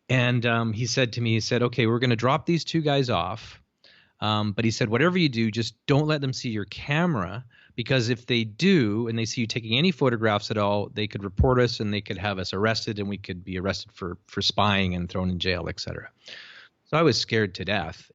And he said to me, he said, okay, we're going to drop these two guys off. But he said, whatever you do, just don't let them see your camera, because if they do and they see you taking any photographs at all, they could report us and they could have us arrested, and we could be arrested for spying and thrown in jail, etc. So I was scared to death.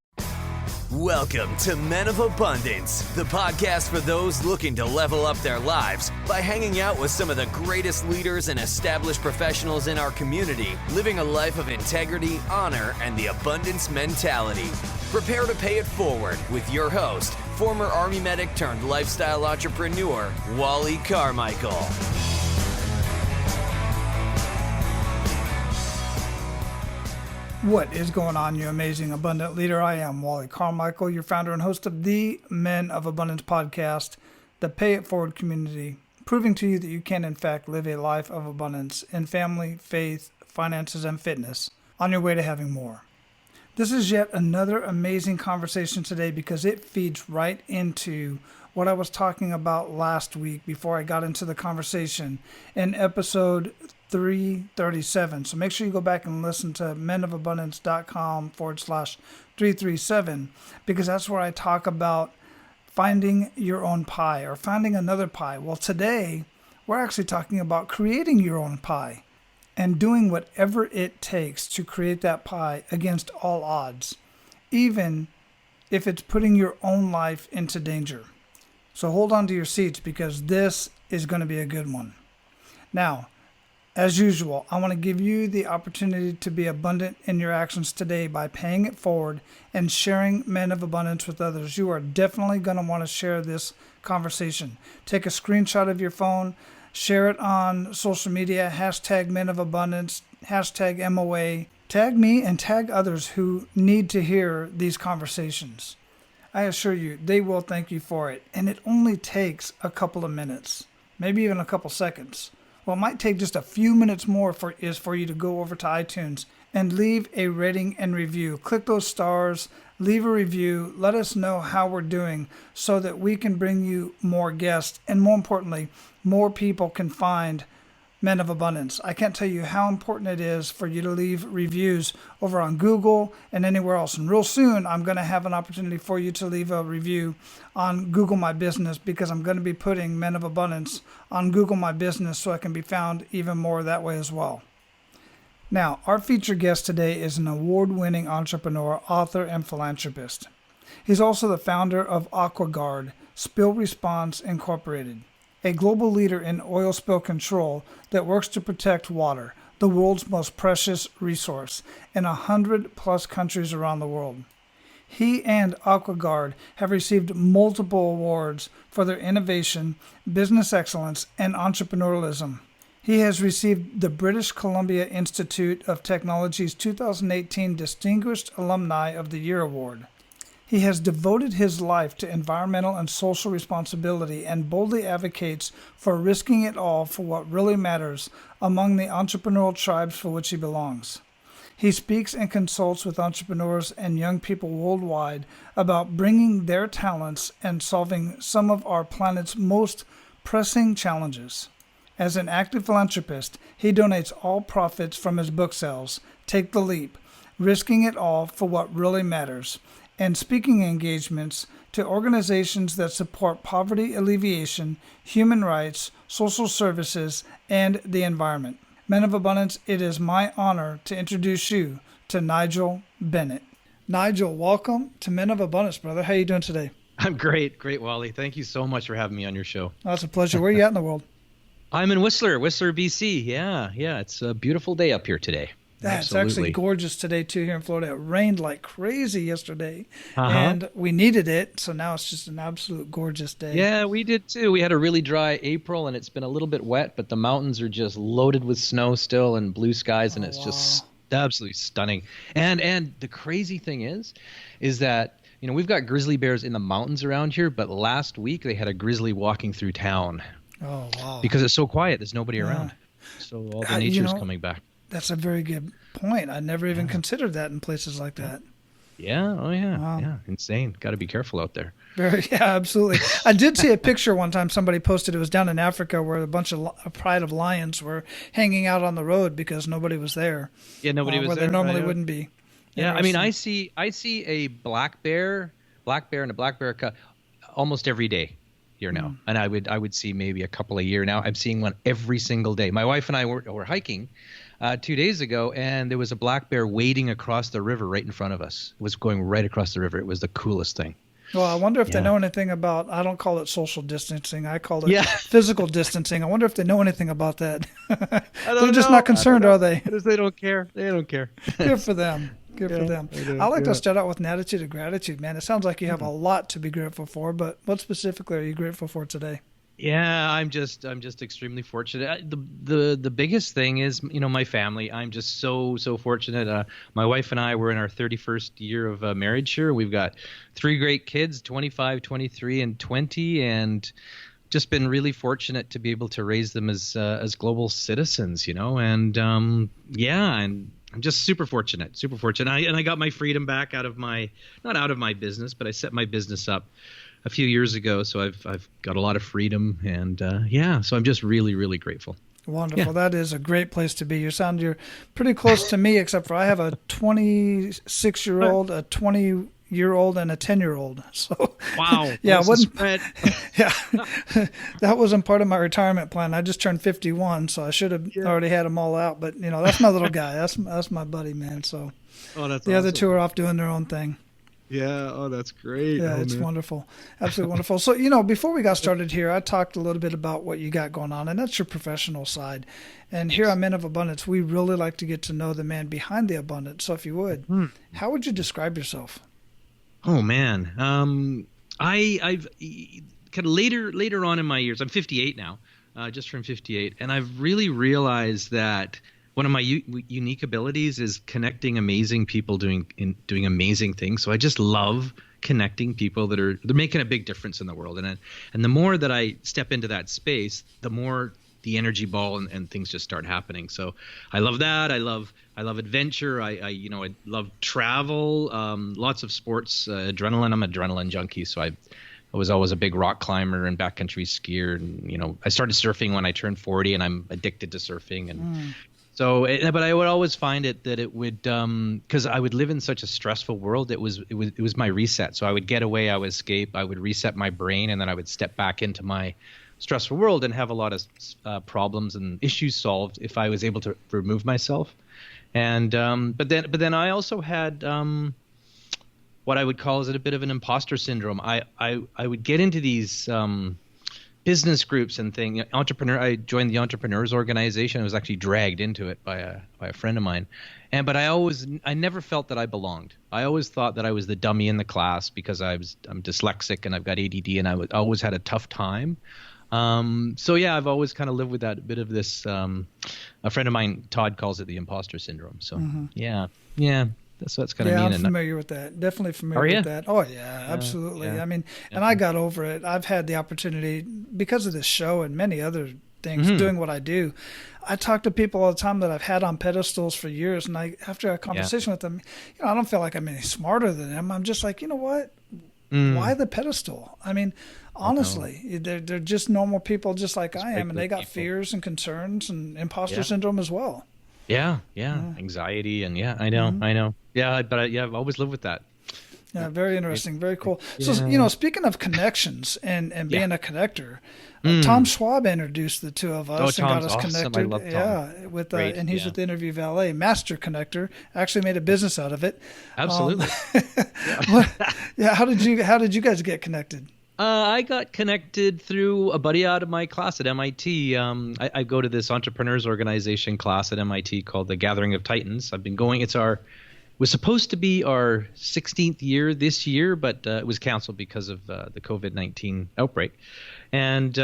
Welcome to Men of Abundance, the podcast for those looking to level up their lives by hanging out with some of the greatest leaders and established professionals in our community, living a life of integrity, honor, and the abundance mentality. Prepare to pay it forward with your host, former Army medic turned lifestyle entrepreneur, Wally Carmichael. What is going on, you amazing abundant leader? I am Wally Carmichael, your founder and host of the Men of Abundance podcast, the Pay It Forward community, proving to you that you can in fact live a life of abundance in family, faith, finances, and fitness on your way to having more. This is yet another amazing conversation today because it feeds right into what I was talking about last week before I got into the conversation in episode 337. So make sure you go back and listen to menofabundance.com/337, because that's where I talk about finding your own pie or finding another pie. Well, today we're actually talking about creating your own pie and doing whatever it takes to create that pie against all odds, even if it's putting your own life into danger. So hold on to your seats because this is going to be a good one. Now, as usual, I want to give you the opportunity to be abundant in your actions today by paying it forward and sharing Men of Abundance with others. You are definitely going to want to share this conversation. Take a screenshot of your phone, share it on social media, hashtag Men of Abundance, hashtag MOA. Tag me and tag others who need to hear these conversations. I assure you, they will thank you for it. And it only takes a couple of minutes, maybe even a couple seconds. What might take just a few minutes more is for you to go over to iTunes and leave a rating and review. Click those stars, leave a review, let us know how we're doing so that we can bring you more guests, and more importantly, more people can find Men of Abundance. I can't tell you how important it is for you to leave reviews over on Google and anywhere else. And real soon, I'm going to have an opportunity for you to leave a review on Google My Business, because I'm going to be putting Men of Abundance on Google My Business so I can be found even more that way as well. Now, our featured guest today is an award-winning entrepreneur, author, and philanthropist. He's also the founder of AquaGuard, Spill Response Incorporated, a global leader in oil spill control that works to protect water, the world's most precious resource, in 100+ countries around the world. He and AquaGuard have received multiple awards for their innovation, business excellence, and entrepreneurialism. He has received the British Columbia Institute of Technology's 2018 Distinguished Alumni of the Year Award. He has devoted his life to environmental and social responsibility and boldly advocates for risking it all for what really matters among the entrepreneurial tribes for which he belongs. He speaks and consults with entrepreneurs and young people worldwide about bringing their talents and solving some of our planet's most pressing challenges. As an active philanthropist, he donates all profits from his book sales, Take the Leap, Risking It All for What Really Matters, and speaking engagements to organizations that support poverty alleviation, human rights, social services, and the environment. Men of Abundance, it is my honor to introduce you to Nigel Bennett. Nigel, welcome to Men of Abundance, brother. How are you doing today? I'm great, Wally. Thank you so much for having me on your show. Oh, it's a pleasure. Where are you at in the world? I'm in Whistler, BC. Yeah. It's a beautiful day up here today. It's actually gorgeous today, too, here in Florida. It rained like crazy yesterday, Uh-huh. and we needed it, so now it's just an absolute gorgeous day. Yeah, we did too. We had a really dry April, and it's been a little bit wet, but the mountains are just loaded with snow still and blue skies, and it's just absolutely stunning. And the crazy thing is that, you know, we've got grizzly bears in the mountains around here, but last week they had a grizzly walking through town. Oh, wow. Because it's so quiet, there's nobody around. So all the nature's coming back. That's a very good point. I never even considered that in places like that. Yeah. Oh, yeah. Wow. Yeah. Insane. Got to be careful out there. Yeah, absolutely. I did see a picture one time somebody posted. It was down in Africa where a pride of lions were hanging out on the road because nobody was there. Yeah, nobody was where there. they normally wouldn't be. Yeah, I mean, I see a black bear and a black bear cub almost every day here now, and I would see maybe a couple a year now. I'm seeing one every single day. My wife and I were hiking 2 days ago, and there was a black bear wading across the river right in front of us. It was going right across the river. It was the coolest thing. Well, I wonder if they know anything about, I don't call it social distancing. I call it physical distancing. I wonder if they know anything about that. They're just not concerned, are they? They don't care. They don't care. Good for them. Good for them. I like to start out with an attitude of gratitude, man. It sounds like you have a lot to be grateful for, but what specifically are you grateful for today? Yeah, I'm just extremely fortunate. The biggest thing is, my family. I'm just so fortunate. My wife and I were in our 31st year of marriage here. We've got 3 great kids, 25, 23, and 20, and just been really fortunate to be able to raise them as global citizens, and and I'm just super fortunate. I got my freedom back not out of my business, but I set my business up a few years ago, so I've got a lot of freedom, and so I'm just really, really grateful. Wonderful. Yeah. That is a great place to be. You're pretty close to me, except for I have a 26-year-old, a 20-year-old, and a 10-year-old. So wow. Yeah, yeah, that wasn't part of my retirement plan. I just turned 51, so I should have already had them all out. But that's my little guy. That's my buddy, man. So that's the other 2 are off doing their own thing. Yeah. Oh, that's great. Yeah, it's wonderful. Absolutely wonderful. So, before we got started here, I talked a little bit about what you got going on, and that's your professional side. And here on Men of Abundance, we really like to get to know the man behind the abundance. So if you would, how would you describe yourself? Oh, man. I've kind of later on in my years, I'm 58 now, just from 58. And I've really realized that one of my unique abilities is connecting amazing people doing amazing things. So I just love connecting people they're making a big difference in the world. And the more that I step into that space, the more the energy ball and things just start happening. So I love that. I love adventure. I love travel, lots of sports, adrenaline. I'm an adrenaline junkie. So I was always a big rock climber and backcountry skier. And, I started surfing when I turned 40, and I'm addicted to surfing. And so, but I would always find that it would, because I would live in such a stressful world. It was my reset. So I would get away, I would escape, I would reset my brain, and then I would step back into my stressful world and have a lot of problems and issues solved if I was able to remove myself. And but then I also had what I would call a bit of an imposter syndrome. I would get into these business groups and things. I joined the Entrepreneurs Organization. I was actually dragged into it by a friend of mine, but I never felt that I belonged. I always thought that I was the dummy in the class because I'm dyslexic and I've got ADD, and I always had a tough time. So yeah, I've always kind of lived with that bit of this. A friend of mine, Todd, calls it the imposter syndrome. So yeah. That's kind of me. Yeah, I'm familiar with that. Definitely familiar with that. Oh, yeah, absolutely. Yeah. I mean, and I got over it. I've had the opportunity, because of this show and many other things, doing what I do. I talk to people all the time that I've had on pedestals for years, and after a conversation with them, I don't feel like I'm any smarter than them. I'm just like, you know what? Why the pedestal? I mean, honestly, they're just normal people just like I am, and they got fears and concerns and imposter syndrome as well. Yeah. Anxiety, and I know. Yeah, but I've always lived with that. Yeah, very interesting, very cool. So, speaking of connections and being a connector, Tom Schwab introduced the 2 of us and got us connected. I love Tom. Yeah, with and he's with Interview Valet, master connector. Actually made a business out of it. Absolutely. How did you guys get connected? I got connected through a buddy out of my class at MIT. I go to this Entrepreneurs Organization class at MIT called the Gathering of Titans. I've been going. It was supposed to be our 16th year this year, but it was canceled because of the COVID-19 outbreak. And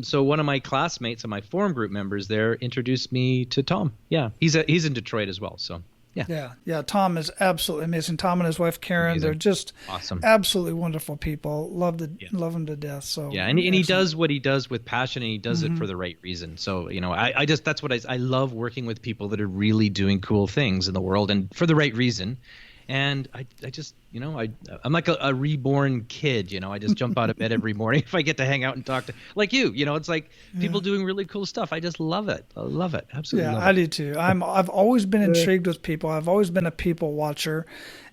so one of my classmates and my forum group members there introduced me to Tom. Yeah, he's in Detroit as well. So. Yeah. Tom is absolutely amazing. Tom and his wife Karen, they're just awesome, absolutely wonderful people. Love them to death. So and he does what he does with passion, and he does it for the right reason. So I just that's what I love, working with people that are really doing cool things in the world and for the right reason. And I just, I'm like a reborn kid, I just jump out of bed every morning if I get to hang out and talk to, like you, it's like people doing really cool stuff. I just love it. I love it. Absolutely love it. I do too. I've always been intrigued with people. I've always been a people watcher.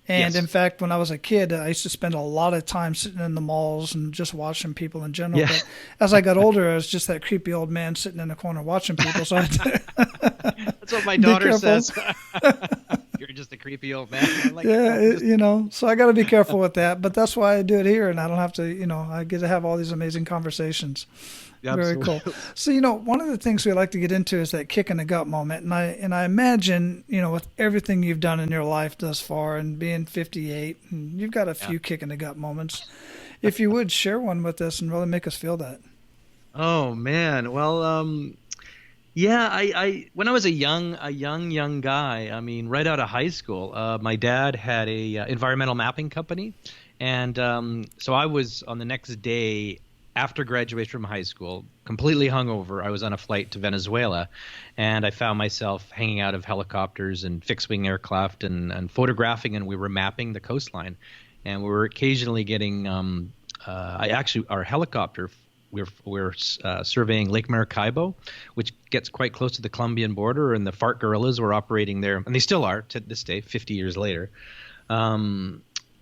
And in fact, when I was a kid, I used to spend a lot of time sitting in the malls and just watching people in general. But as I got older, I was just that creepy old man sitting in the corner watching people. So that's what my daughter says. You're just a creepy old man. I'm like, so I got to be careful with that. But that's why I do it here, and I don't have to, I get to have all these amazing conversations. Very cool. So, one of the things we like to get into is that kick in the gut moment. And I imagine, with everything you've done in your life thus far and being 58, and you've got a few kick in the gut moments. If you would share one with us and really make us feel that. Oh, man. Well, I when I was a young guy, I mean, right out of high school, my dad had a environmental mapping company. And so I was on the next day after graduation from high school, completely hungover. I was on a flight to Venezuela, and I found myself hanging out of helicopters and fixed-wing aircraft and photographing, and we were mapping the coastline. And we were occasionally getting our helicopter, we're surveying Lake Maracaibo, which gets quite close to the Colombian border, and the FARC guerrillas were operating there, and they still are to this day, 50 years later.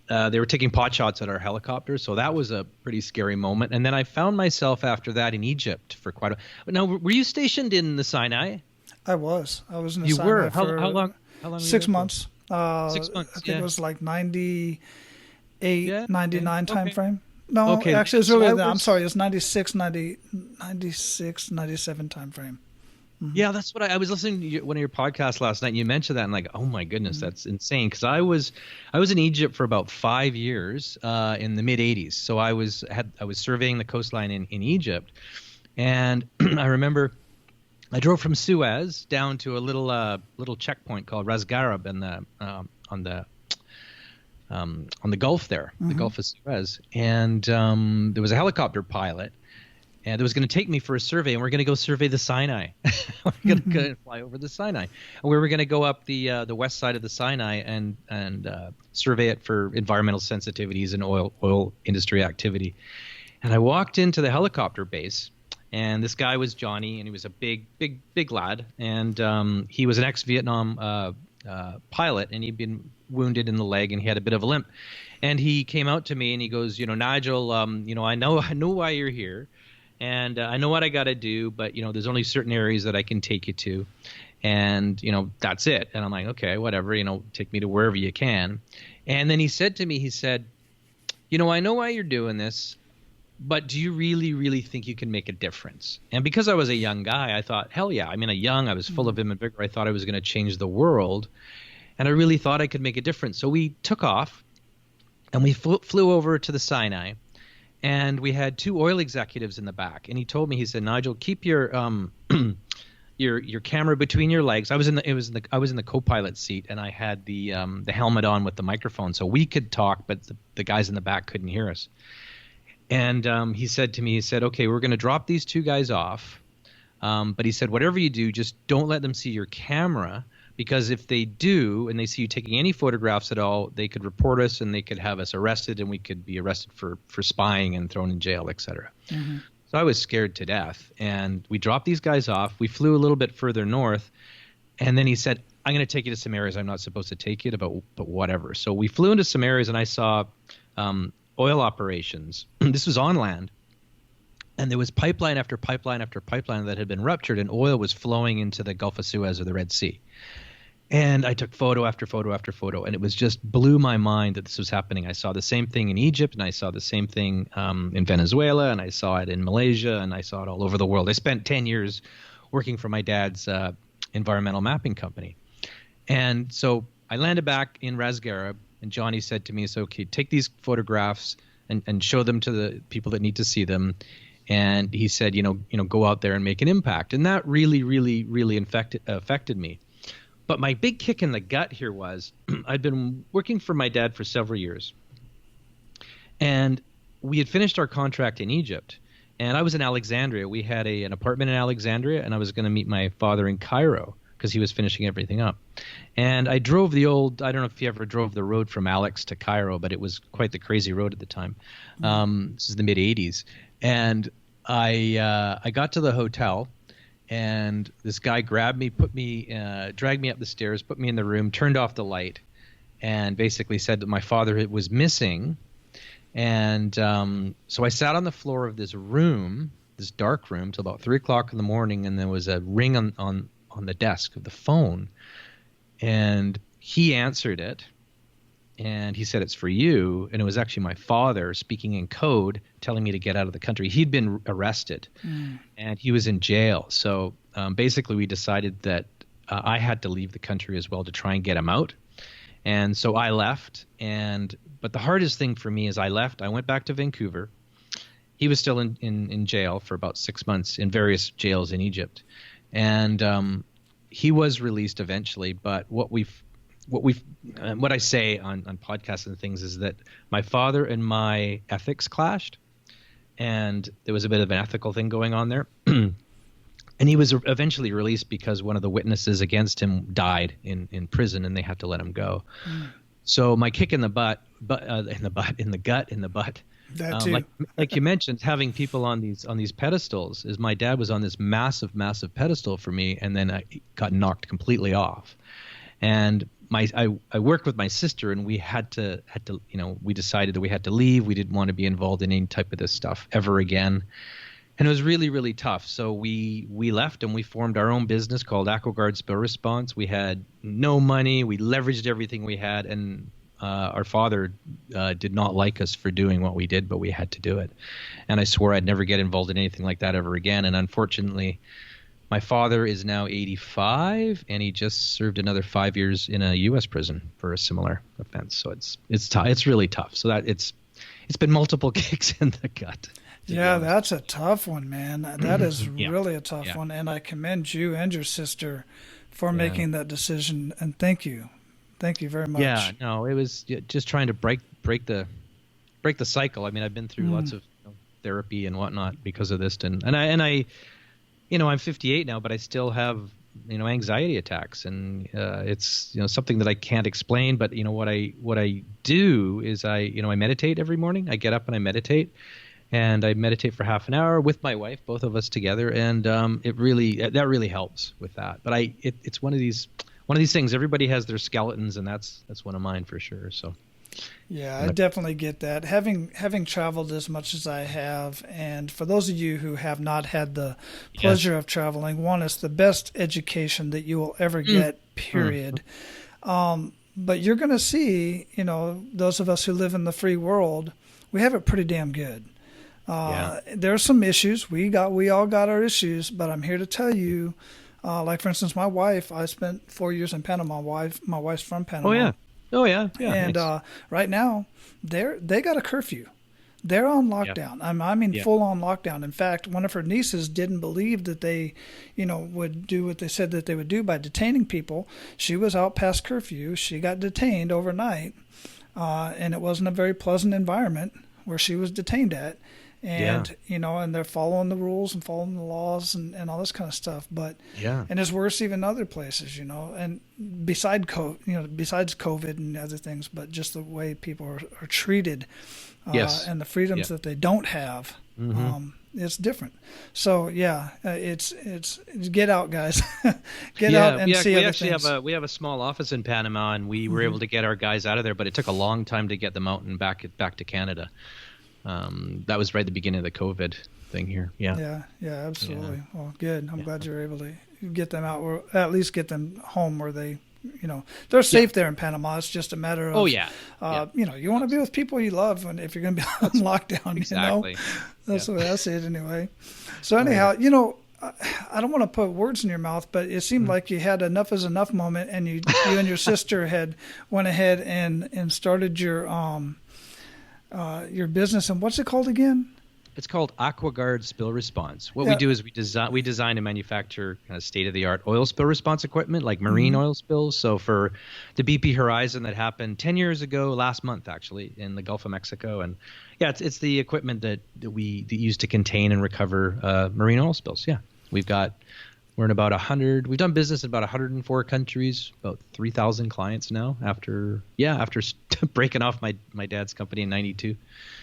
They were taking pot shots at our helicopter, so that was a pretty scary moment. And then I found myself after that in Egypt for quite a. Now, were you stationed in the Sinai? I was. I was in the you Sinai were. for How long? 6 months. 6 months. I think it was like 98, 99 time frame. No, okay. Actually, it's really. I'm sorry. It was 96, 97 time frame. Mm-hmm. Yeah, that's what I was listening to one of your podcasts last night. And you mentioned that, and like, oh my goodness, that's insane. Because I was in Egypt for about 5 years in the mid '80s. So I was surveying the coastline in Egypt, and I remember I drove from Suez down to a little checkpoint called Ras Gharib on the Gulf there, the Gulf of Suez, and there was a helicopter pilot. And it was going to take me for a survey, and we're going to go survey the Sinai. We're going to go fly over the Sinai, and we were going to go up the west side of the Sinai and survey it for environmental sensitivities and oil industry activity. And I walked into the helicopter base, and this guy was Johnny, and he was a big lad, and he was an ex-Vietnam pilot, and he'd been wounded in the leg, and he had a bit of a limp. And he came out to me, and he goes, Nigel, I know why you're here. And I know what I got to do, but, there's only certain areas that I can take you to. And, that's it. And I'm like, okay, whatever, take me to wherever you can. And then he said to me, I know why you're doing this, but do you really, really think you can make a difference? And because I was a young guy, I thought, hell yeah. I was full of vim and vigor. I thought I was going to change the world. And I really thought I could make a difference. So we took off, and we flew over to the Sinai. And we had two oil executives in the back, and he told me, he said, Nigel, keep your your camera between your legs. I was in the co-pilot seat, and I had the helmet on with the microphone, so we could talk, but the guys in the back couldn't hear us. And he said to me, okay, we're going to drop these two guys off, but he said, whatever you do, just don't let them see your camera. Because if they do, and they see you taking any photographs at all, they could report us, and they could have us arrested, and we could be arrested for spying and thrown in jail, etc. Mm-hmm. So I was scared to death. And we dropped these guys off. We flew a little bit further north. And then he said, I'm going to take you to some areas I'm not supposed to take you to, but whatever. So we flew into some areas, and I saw oil operations. This was on land. And there was pipeline after pipeline after pipeline that had been ruptured, and oil was flowing into the Gulf of Suez or the Red Sea. And I took photo after photo after photo, and it was just blew my mind that this was happening. I saw the same thing in Egypt, and I saw the same thing in Venezuela, and I saw it in Malaysia, and I saw it all over the world. I spent 10 years working for my dad's environmental mapping company. And so I landed back in Ras Gharib, and Johnny said to me, okay, take these photographs and show them to the people that need to see them. And he said, go out there and make an impact. And that really, really, really affected me. But my big kick in the gut here was I'd been working for my dad for several years. And we had finished our contract in Egypt. And I was in Alexandria. We had an apartment in Alexandria, and I was going to meet my father in Cairo because he was finishing everything up. And I drove I don't know if you ever drove the road from Alex to Cairo, but it was quite the crazy road at the time. This is the mid 80s. And I got to the hotel, and this guy grabbed me, dragged me up the stairs, put me in the room, turned off the light, and basically said that my father was missing. And so I sat on the floor of this room, this dark room, till about 3 o'clock in the morning, and there was a ring on the desk of the phone, and he answered it, and he said, "It's for you." And it was actually my father speaking in code, telling me to get out of the country. He'd been arrested, and he was in jail. So basically we decided that I had to leave the country as well to try and get him out. And so I left, but the hardest thing for me is I left. I went back to Vancouver. He was still in jail for about 6 months in various jails in Egypt. And he was released eventually. But what I say on podcasts and things is that my father and my ethics clashed, and there was a bit of an ethical thing going on there. And he was eventually released because one of the witnesses against him died in prison, and they had to let him go. So my kick in the butt. That too. Like you mentioned, having people on these pedestals, is my dad was on this massive pedestal for me, and then I got knocked completely off. And I worked with my sister, and we had to we decided that we had to leave. We didn't want to be involved in any type of this stuff ever again. And it was really, really tough. So we left, and we formed our own business called AquaGuard Spill Response. We had no money. We leveraged everything we had, and our father did not like us for doing what we did, but we had to do it. And I swore I'd never get involved in anything like that ever again. And unfortunately, my father is now 85, and he just served another 5 years in a U.S. prison for a similar offense. So it's tough. It's really tough. So that it's been multiple kicks in the gut. Yeah, that's a tough one, man. That is really a tough one, and I commend you and your sister for making that decision. And thank you very much. Yeah, no, it was just trying to break the cycle. I mean, I've been through lots of therapy and whatnot because of this, and I I'm 58 now, but I still have anxiety attacks, and it's something that I can't explain. But what I do is I meditate every morning. I get up and I meditate. And I meditate for half an hour with my wife, both of us together, and that really helps with that. But it's one of these things. Everybody has their skeletons, and that's one of mine for sure. So yeah, I definitely get that. Having traveled as much as I have, and for those of you who have not had the pleasure of traveling, one, it's the best education that you will ever get. Period. But you're going to see, those of us who live in the free world, we have it pretty damn good. There are some issues. We all got our issues, but I'm here to tell you, like for instance, my wife, I spent 4 years in Panama. My wife's from Panama. Oh yeah. And nice. Right now, they got a curfew. They're on lockdown. I mean, full on lockdown. In fact, one of her nieces didn't believe that they, would do what they said that they would do by detaining people. She was out past curfew. She got detained overnight, and it wasn't a very pleasant environment where she was detained at. And and they're following the rules and following the laws and all this kind of stuff. But and it's worse even other places, and besides COVID and other things, but just the way people are treated, and the freedoms that they don't have, it's different. So it's get out, guys, get out and see other things. We have a small office in Panama, and we were able to get our guys out of there, but it took a long time to get them out and back to Canada. That was right at the beginning of the COVID thing here. Yeah, absolutely. Yeah. Well, good. I'm glad you're able to get them out, or at least get them home where they, they're safe there in Panama. It's just a matter of, you want to be with people you love, and if you're going to be on lockdown, exactly. That's the way I see it anyway. So anyhow, I don't want to put words in your mouth, but it seemed like you had enough is enough moment, and you and your sister had went ahead and started your business. And what's it called again? It's called AquaGuard Spill Response. What we do is we design and manufacture kind of state-of-the-art oil spill response equipment, like marine oil spills. So for the BP Horizon that happened 10 years ago, last month actually, in the Gulf of Mexico, and it's the equipment that we use to contain and recover marine oil spills. Yeah, we've got We're in about 100. We've done business in about 104 countries, about 3,000 clients now after breaking off my dad's company in 92.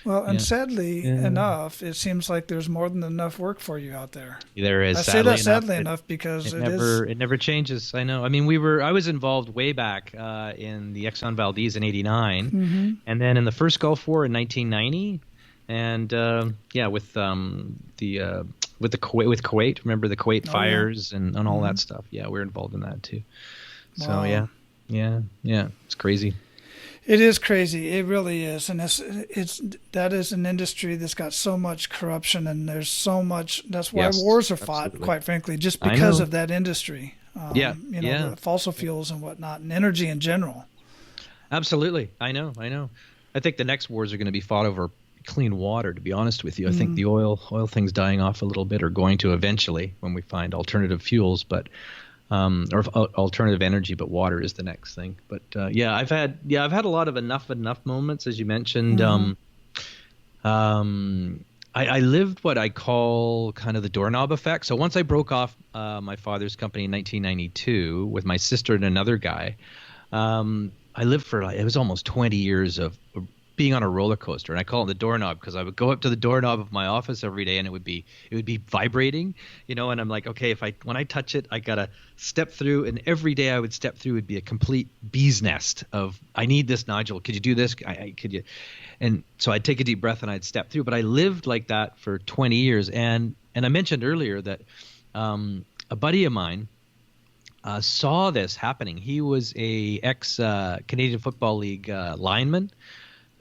Well, and Yeah. sadly Yeah. enough, it seems like there's more than enough work for you out there. There is. I say that sadly enough, enough because it never changes. I know. I mean, I was involved way back in the Exxon Valdez in '89, and then in the first Gulf War in 1990, and with Kuwait. Remember the Kuwait fires and all that stuff? Yeah, we're involved in that too. So Wow. yeah, it's crazy. It is crazy. It really is, and that is an industry that's got so much corruption, and there's so much. That's why Yes, wars are fought, absolutely. quite frankly, just I because know. of that industry. The fossil fuels and whatnot, and energy in general. Absolutely. I know. I think the next wars are going to be fought over clean water, to be honest with you. I think the oil thing's dying off a little bit, or going to eventually when we find alternative fuels, but or alternative energy, but water is the next thing. But I've had a lot of enough moments, as you mentioned. I lived what I call kind of the doorknob effect. So once I broke off my father's company in 1992 with my sister and another guy, I lived for it was almost 20 years of being on a roller coaster, and I call it the doorknob because I would go up to the doorknob of my office every day, and it would be vibrating, and I'm like, okay, when I touch it, I gotta step through, and every day I would step through would be a complete bee's nest of, I need this, Nigel, could you do this? Could you? And so I'd take a deep breath and I'd step through, but I lived like that for 20 years, and I mentioned earlier that a buddy of mine saw this happening. He was a ex Canadian Football League lineman,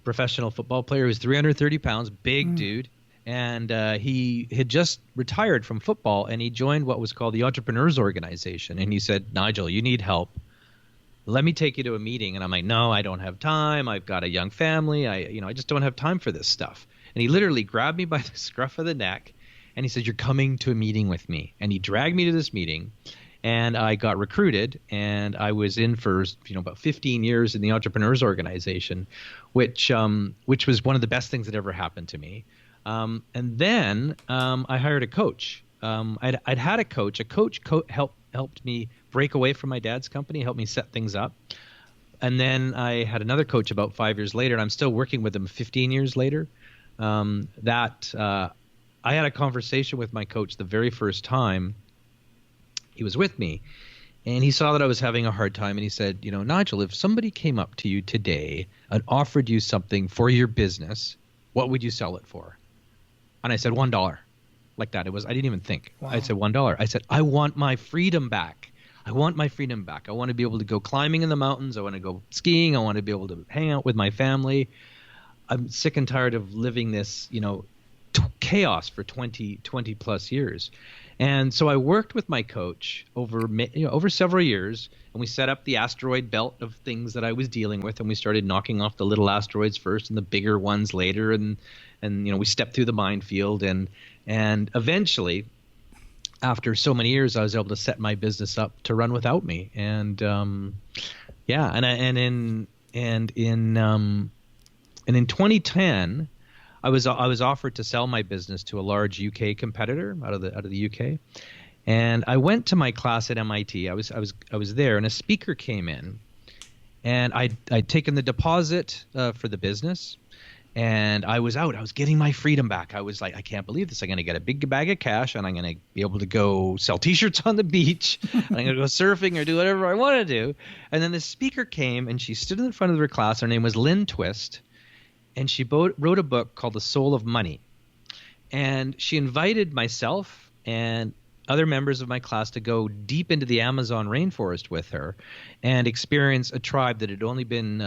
professional football player. He was 330 pounds, big dude, and he had just retired from football, and he joined what was called the Entrepreneurs Organization. And he said, Nigel, you need help. Let me take you to a meeting. And I'm like, no, I don't have time. I've got a young family. I just don't have time for this stuff. And he literally grabbed me by the scruff of the neck, and he said, you're coming to a meeting with me. And he dragged me to this meeting. And I got recruited, and I was in for about 15 years in the Entrepreneurs Organization, which was one of the best things that ever happened to me. And then I hired a coach. I'd had a coach. A coach helped me break away from my dad's company, helped me set things up. And then I had another coach about 5 years later, and I'm still working with him 15 years later. I had a conversation with my coach the very first time he was with me, and he saw that I was having a hard time, and he said, Nigel, if somebody came up to you today and offered you something for your business, what would you sell it for? And I said, $1. Like that. I didn't even think. Wow. I said, $1. I said, I want my freedom back. I want to be able to go climbing in the mountains. I want to go skiing. I want to be able to hang out with my family. I'm sick and tired of living this, chaos for 20 plus years. And so I worked with my coach over several years, and we set up the asteroid belt of things that I was dealing with, and we started knocking off the little asteroids first and the bigger ones later, and we stepped through the minefield, and eventually, after so many years, I was able to set my business up to run without me, and in 2010. I was offered to sell my business to a large UK competitor out of the UK, and I went to my class at MIT. I was there, and a speaker came in, and I'd taken the deposit for the business, and I was out. I was getting my freedom back. I was like, I can't believe this. I'm going to get a big bag of cash, and I'm going to be able to go sell T-shirts on the beach. And I'm going to go surfing or do whatever I want to do. And then the speaker came, and she stood in front of her class. Her name was Lynn Twist. And she wrote a book called The Soul of Money. And she invited myself and other members of my class to go deep into the Amazon rainforest with her and experience a tribe that had only been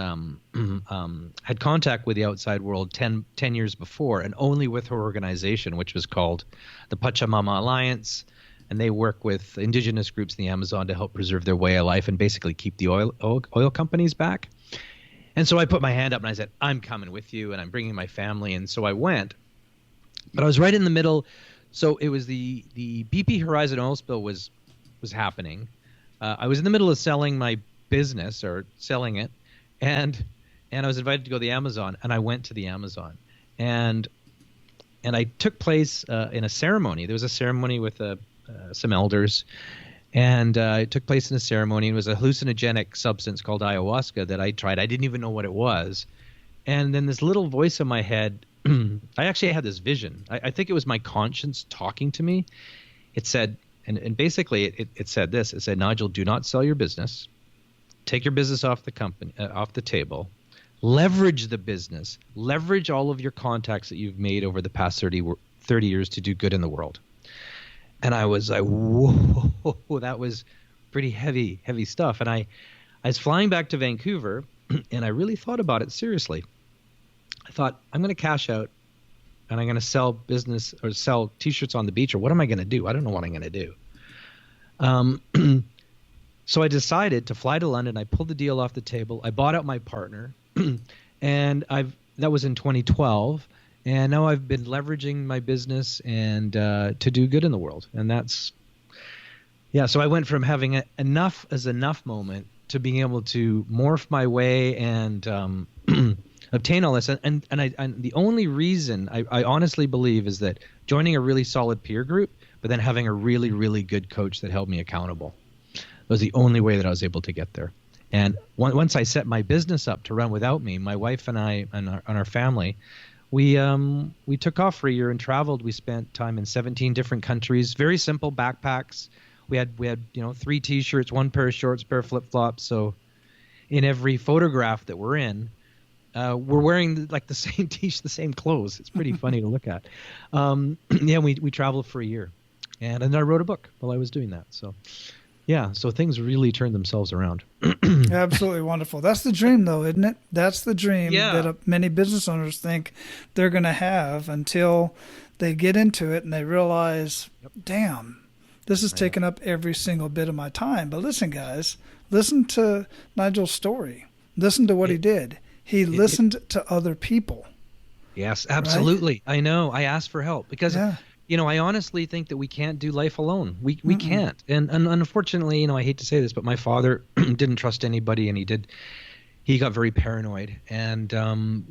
had contact with the outside world 10 years before, and only with her organization, which was called the Pachamama Alliance. And they work with indigenous groups in the Amazon to help preserve their way of life and basically keep the oil companies back. And so I put my hand up and I said, I'm coming with you, and I'm bringing my family. And so I went. But I was right in the middle. So it was the BP Horizon oil spill was happening. I was in the middle of selling my business, or selling it. And I was invited to go to the Amazon, and I went to the Amazon. And I took place in a ceremony. There was a ceremony with a some elders. And it took place in a ceremony. It was a hallucinogenic substance called ayahuasca that I tried. I didn't even know what it was. And then this little voice in my head, I actually had this vision. I think it was my conscience talking to me. It said, and basically it said this. It said, Nigel, do not sell your business. Take your business off the company, off the table. Leverage the business. Leverage all of your contacts that you've made over the past 30 years to do good in the world. And I was like, whoa, that was pretty heavy stuff. And I was flying back to Vancouver, and I really thought about it seriously. I thought, I'm going to cash out, and I'm going to sell business or sell T-shirts on the beach, or what am I going to do? I don't know what I'm going to do. So I decided to fly to London. I pulled the deal off the table. I bought out my partner, and that was in 2012. And now I've been leveraging my business and to do good in the world. And that's, so I went from having enough as enough moment to being able to morph my way and obtain all this. And the only reason I honestly believe is that joining a really solid peer group, but then having a really, really good coach that held me accountable was the only way that I was able to get there. And once I set my business up to run without me, my wife and I and our family, we took off for a year and traveled. We spent time in 17 different countries, very simple backpacks. We had 3 T-shirts, 1 pair of shorts, pair of flip-flops. So in every photograph that we're in, we're wearing like the same T-shirt, the same clothes. It's pretty funny to look at. We traveled for a year. And then I wrote a book while I was doing that. So so things really turned themselves around. Absolutely wonderful. That's the dream, though, isn't it? That's the dream that many business owners think they're going to have until they get into it and they realize, damn, this is taking up every single bit of my time. But listen, guys, listen to Nigel's story. Listen to what he did. He listened to other people. Yes, absolutely. Right? I know. I asked for help because I honestly think that we can't do life alone. We can't. And unfortunately, I hate to say this, but my father didn't trust anybody, and he got very paranoid. And the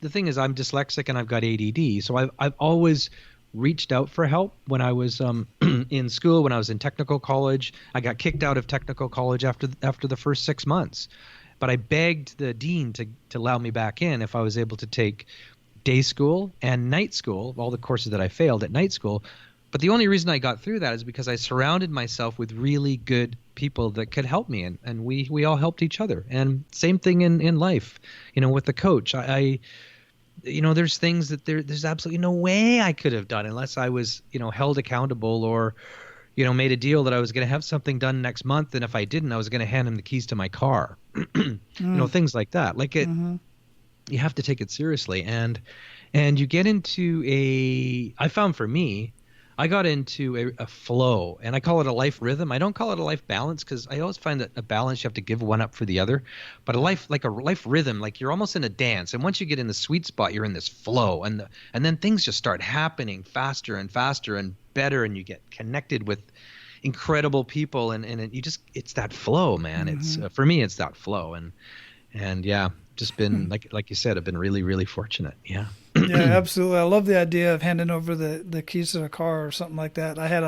thing is, I'm dyslexic and I've got ADD. So I've always reached out for help when I was in school, when I was in technical college. I got kicked out of technical college after the first 6 months. But I begged the dean to allow me back in if I was able to take day school and night school, all the courses that I failed at night school. But the only reason I got through that is because I surrounded myself with really good people that could help me, and we all helped each other. And same thing in life, with the coach. There's things that there's absolutely no way I could have done unless I was, held accountable or, made a deal that I was going to have something done next month, and if I didn't, I was going to hand him the keys to my car. Things like that. Like it. Mm-hmm. You have to take it seriously, and you get into I found for me, I got into a flow, and I call it a life rhythm. I don't call it a life balance because I always find that a balance, you have to give one up for the other, but a life rhythm, like you're almost in a dance. And once you get in the sweet spot, you're in this flow, and then things just start happening faster and faster and better, and you get connected with incredible people, and it's that flow, man. Mm-hmm. It's for me, it's that flow, and just been like you said, I've been really, really fortunate. Yeah, absolutely. I love the idea of handing over the keys to the car or something like that. I had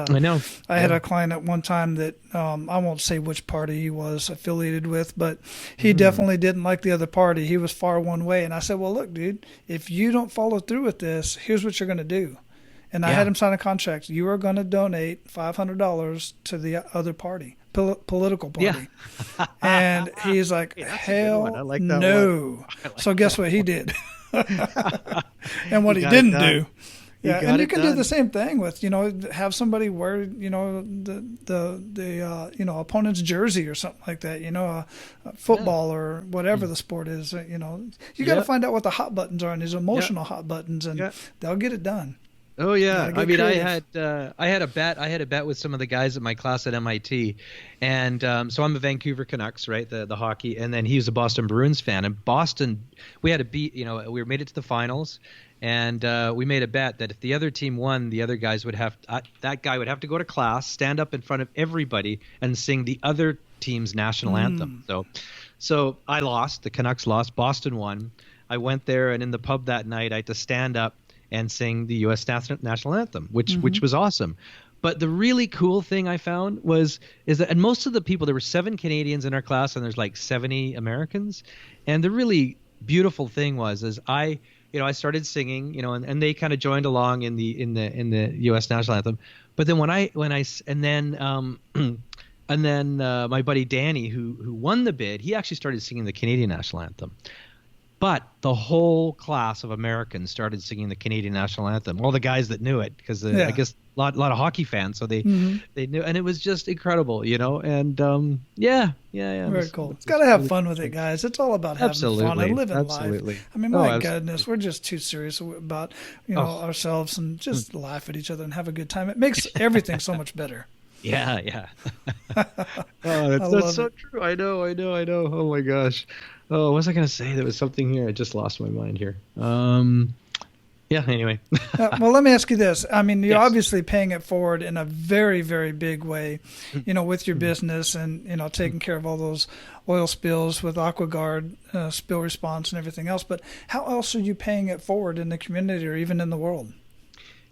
a client at one time that I won't say which party he was affiliated with, but he definitely didn't like the other party. He was far one way, and I said, well, look, dude, if you don't follow through with this, here's what you're going to do. And I had him sign a contract. You are going to donate $500 to the other party. Political party. And he's like, hell like no. So guess what he did? And what he didn't do. And you can do the same thing with, have somebody wear, the opponent's jersey or something like that, football or whatever the sport is, you got to find out what the hot buttons are and his emotional hot buttons, and they'll get it done. Oh yeah, I mean, creative. I had a bet with some of the guys at my class at MIT, and so I'm a Vancouver Canucks, right, the hockey, and then he was a Boston Bruins fan. And Boston, we had to beat, we made it to the finals, and we made a bet that if the other team won, the other guys would that guy would have to go to class, stand up in front of everybody, and sing the other team's national anthem. So I lost, the Canucks lost, Boston won. I went there, and in the pub that night, I had to stand up and sing the U.S. national anthem, which was awesome. But the really cool thing I found is that, and most of the people, there were 7 Canadians in our class, and there's like 70 Americans, and the really beautiful thing is I started singing, and they kind of joined along in the U.S. national anthem. But then and then my buddy Danny, who won the bid, he actually started singing the Canadian national anthem. But the whole class of Americans started singing the Canadian national anthem. All the guys that knew it, because I guess a lot of hockey fans, so they knew, and it was just incredible, And Very cool. It's got to have fun with it, guys. It's all about having fun and living life. I mean, my goodness, we're just too serious about ourselves, and just laugh at each other and have a good time. It makes everything so much better. Yeah. That's so true. I know. Oh my gosh. Oh, what was I going to say? There was something here. I just lost my mind here. Anyway. Well, let me ask you this. I mean, you're obviously paying it forward in a very, very big way, with your business and, taking care of all those oil spills with AquaGuard, spill response and everything else. But how else are you paying it forward in the community or even in the world?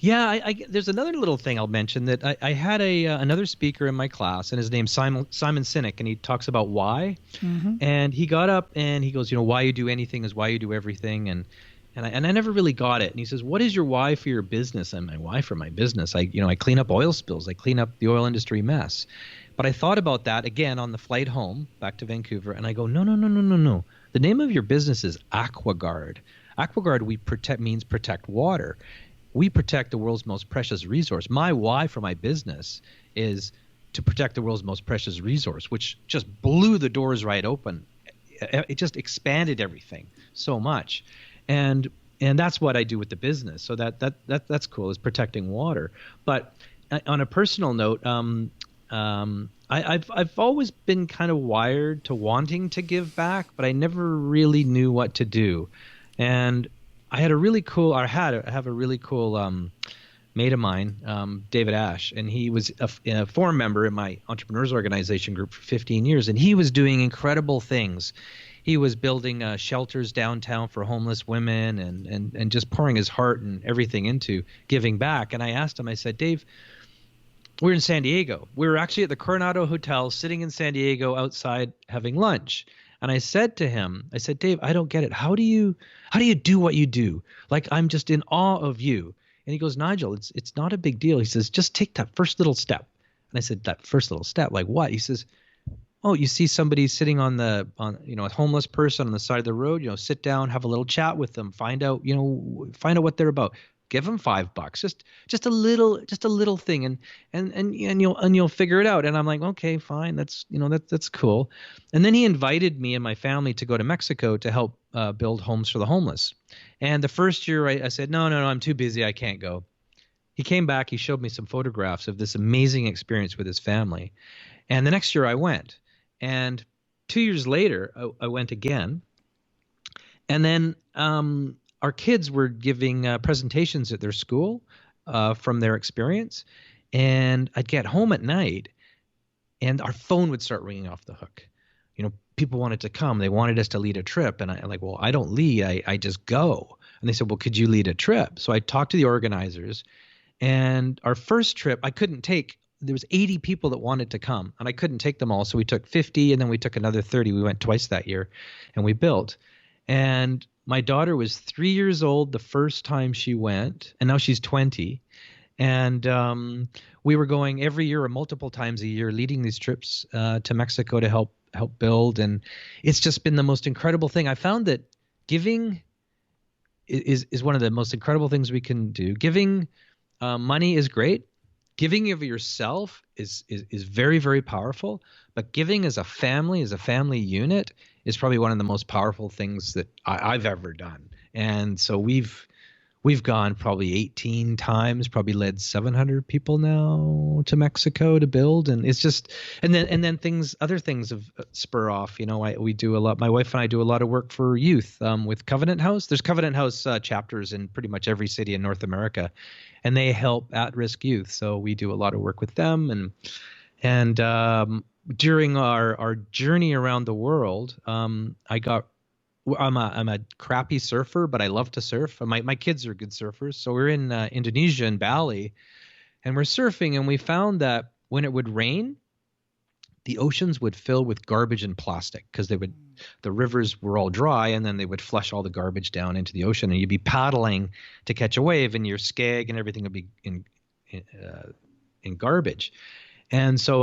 Yeah, there's another little thing I'll mention that I had another speaker in my class, and his name's Simon Sinek, and he talks about why. And he got up and he goes, why you do anything is why you do everything, and I never really got it. And he says, what is your why for your business? And my why for my business, I clean up oil spills, I clean up the oil industry mess. But I thought about that again on the flight home back to Vancouver, and I go, no. The name of your business is AquaGuard. AquaGuard means protect water. We protect the world's most precious resource. My why for my business is to protect the world's most precious resource, which just blew the doors right open. It just expanded everything so much. And that's what I do with the business. So that's cool, is protecting water. But on a personal note, I've always been kind of wired to wanting to give back, but I never really knew what to do. And I have a really cool mate of mine, David Ash, and he was a forum member in my entrepreneurs organization group for 15 years, and he was doing incredible things. He was building shelters downtown for homeless women and just pouring his heart and everything into giving back. And I asked him, I said, Dave, we're in San Diego. We were actually at the Coronado Hotel sitting in San Diego outside having lunch. And I said to him, Dave, I don't get it. How do you do what you do? Like, I'm just in awe of you. And he goes, Nigel, it's not a big deal. He says, just take that first little step. And I said, that first little step, like what? He says, oh, you see somebody sitting on a homeless person on the side of the road, sit down, have a little chat with them, find out what they're about. Give them $5, just a little thing, and you'll figure it out. And I'm like, okay, fine, that's cool. And then he invited me and my family to go to Mexico to help build homes for the homeless. And the first year I said, no, I'm too busy, I can't go. He came back, he showed me some photographs of this amazing experience with his family. And the next year I went, and 2 years later I went again, and then our kids were giving presentations at their school from their experience, and I'd get home at night and our phone would start ringing off the hook. People wanted to come. They wanted us to lead a trip. And I'm like, well, I don't lead. I just go. And they said, well, could you lead a trip? So I talked to the organizers, and our first trip I couldn't take. There was 80 people that wanted to come, and I couldn't take them all. So we took 50, and then we took another 30. We went twice that year, and we built. And my daughter was 3 years old the first time she went, and now she's 20. And we were going every year or multiple times a year, leading these trips to Mexico to help build. And it's just been the most incredible thing. I found that giving is one of the most incredible things we can do. Giving money is great. Giving of yourself is very, very powerful. But giving as a family unit, is probably one of the most powerful things that I've ever done. And so we've gone probably 18 times, probably led 700 people now to Mexico to build. And it's just, and then other things have spur off. We do a lot. My wife and I do a lot of work for youth with Covenant House. There's Covenant House chapters in pretty much every city in North America, and they help at-risk youth. So we do a lot of work with them. And during our journey around the world, I got I'm a crappy surfer, but I love to surf. My kids are good surfers. So we're in Indonesia in Bali, and we're surfing, and we found that when it would rain, the oceans would fill with garbage and plastic because the rivers were all dry, and then they would flush all the garbage down into the ocean, and you'd be paddling to catch a wave, and your skeg and everything would be in garbage. And so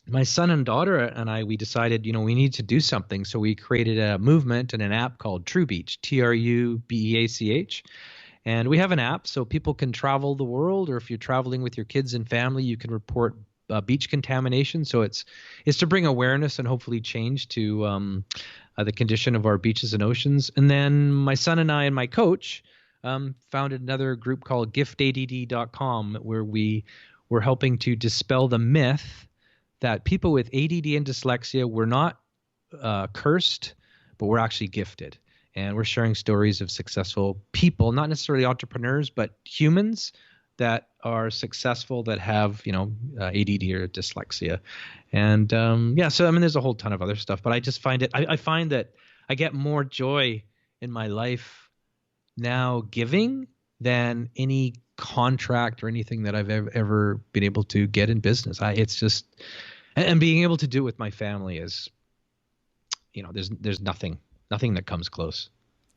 my son and daughter and I, we decided, we need to do something. So we created a movement and an app called True Beach, TRUBEACH. And we have an app so people can travel the world, or if you're traveling with your kids and family, you can report beach contamination. So it's to bring awareness and hopefully change to the condition of our beaches and oceans. And then my son and I and my coach founded another group called giftadd.com, where we're helping to dispel the myth that people with ADD and dyslexia were not cursed, but we're actually gifted. And we're sharing stories of successful people, not necessarily entrepreneurs, but humans that are successful that have, ADD or dyslexia. And so there's a whole ton of other stuff, but I just find I find that I get more joy in my life now giving than any contract or anything that I've ever been able to get in business. It's just, and being able to do it with my family is, there's nothing that comes close.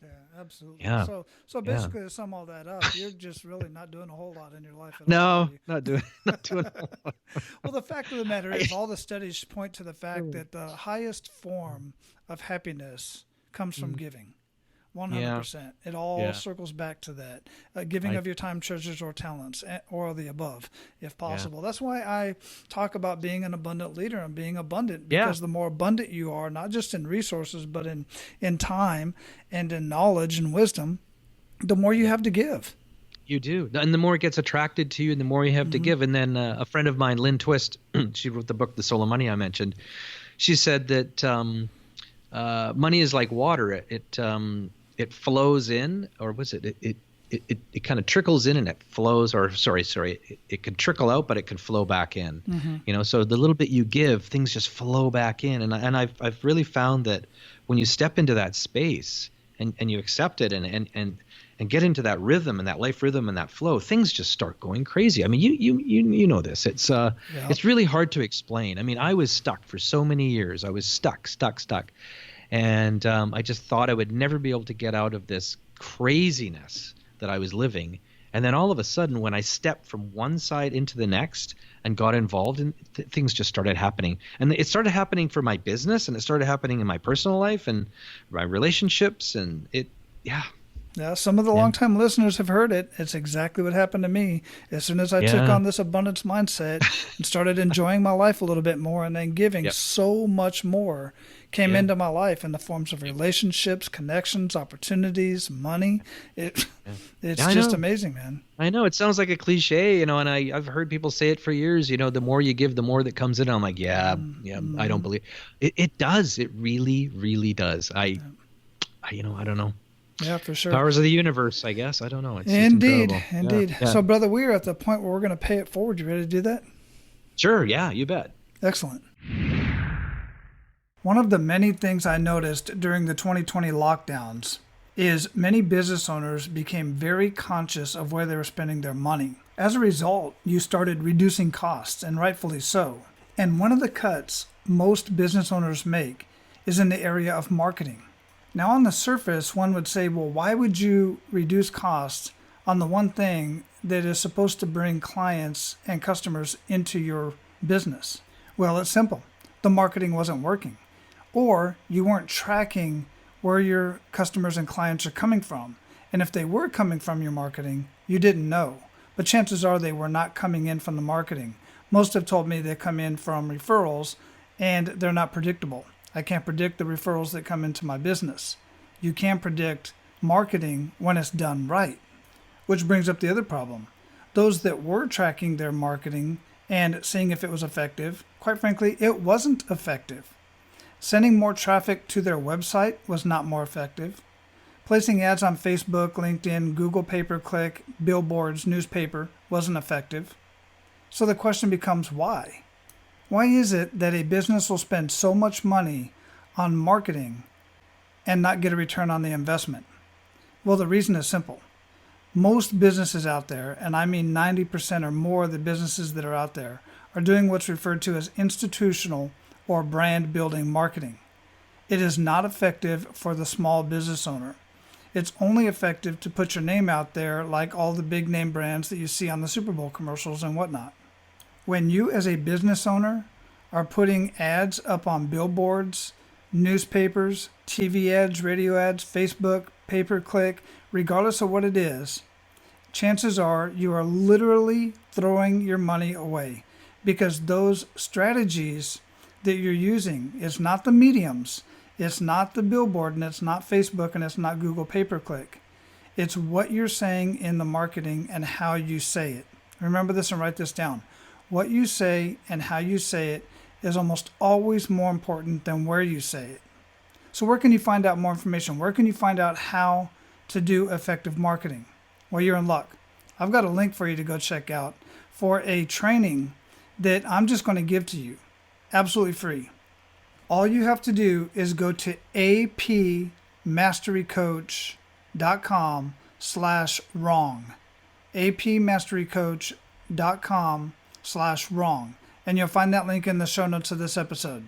Yeah, absolutely. Yeah. So basically, to sum all that up, you're just really not doing a whole lot in your life at all. No, not doing a whole lot. Well, the fact of the matter is, all the studies point to the fact that the highest form of happiness comes from giving. 100%. It all circles back to that. Giving of your time, treasures, or talents, or the above, if possible. Yeah. That's why I talk about being an abundant leader and being abundant, because the more abundant you are, not just in resources, but in time and in knowledge and wisdom, the more you have to give. You do. And the more it gets attracted to you, and the more you have to give. And then a friend of mine, Lynn Twist, she wrote the book, The Soul of Money I mentioned. She said that money is like water. It flows in, or was it? It kind of trickles in and it flows, or it can trickle out, but it can flow back in. Mm-hmm. So the little bit you give, things just flow back in. And I've really found that when you step into that space and you accept it and get into that rhythm and that life rhythm and that flow, things just start going crazy. I mean, you know this. It's really hard to explain. I mean, I was stuck for so many years. I was stuck. And I just thought I would never be able to get out of this craziness that I was living. And then all of a sudden, when I stepped from one side into the next and got involved, and things just started happening. And it started happening for my business, and it started happening in my personal life and my relationships. And Yeah, some of the longtime listeners have heard it. It's exactly what happened to me. As soon as I took on this abundance mindset and started enjoying my life a little bit more, and then giving so much more came into my life in the forms of relationships, connections, opportunities, money. It's just amazing, man. I know. It sounds like a cliche, and I've heard people say it for years, the more you give, the more that comes in. I'm like, I don't believe it. It does. It really, really does. I don't know. Yeah, for sure. Powers of the universe, I guess. I don't know. It's indeed. Yeah. So, brother, we're at the point where we're going to pay it forward. You ready to do that? Sure. Yeah, you bet. Excellent. One of the many things I noticed during the 2020 lockdowns is many business owners became very conscious of where they were spending their money. As a result, you started reducing costs, and rightfully so. And one of the cuts most business owners make is in the area of marketing. Now, on the surface, one would say, well, why would you reduce costs on the one thing that is supposed to bring clients and customers into your business? Well, it's simple. The marketing wasn't working. Or you weren't tracking where your customers and clients are coming from. And if they were coming from your marketing, you didn't know. But chances are they were not coming in from the marketing. Most have told me they come in from referrals, and they're not predictable. I can't predict the referrals that come into my business. You can predict marketing when it's done right, which brings up the other problem. Those that were tracking their marketing and seeing if it was effective, quite frankly, it wasn't effective. Sending more traffic to their website was not more effective. Placing ads on Facebook, LinkedIn, Google pay-per-click, billboards, newspaper wasn't effective. So the question becomes why? Why is it that a business will spend so much money on marketing and not get a return on the investment? Well, the reason is simple. Most businesses out there, and I mean 90% or more of the businesses that are out there, are doing what's referred to as institutional or brand building marketing. It is not effective for the small business owner. It's only effective to put your name out there like all the big name brands that you see on the Super Bowl commercials and whatnot. When you as a business owner are putting ads up on billboards, newspapers, TV ads, radio ads, Facebook, pay-per-click, regardless of what it is, chances are you are literally throwing your money away, because those strategies that you're using, it's not the mediums, it's not the billboard, and it's not Facebook, and it's not Google pay-per-click. It's what you're saying in the marketing and how you say it. Remember this and write this down. What you say and how you say it is almost always more important than where you say it. So where can you find out more information? Where can you find out how to do effective marketing? Well, you're in luck. I've got a link for you to go check out for a training that I'm just going to give to you, absolutely free. All you have to do is go to apmasterycoach.com/wrong. apmasterycoach.com/wrong. And you'll find that link in the show notes of this episode.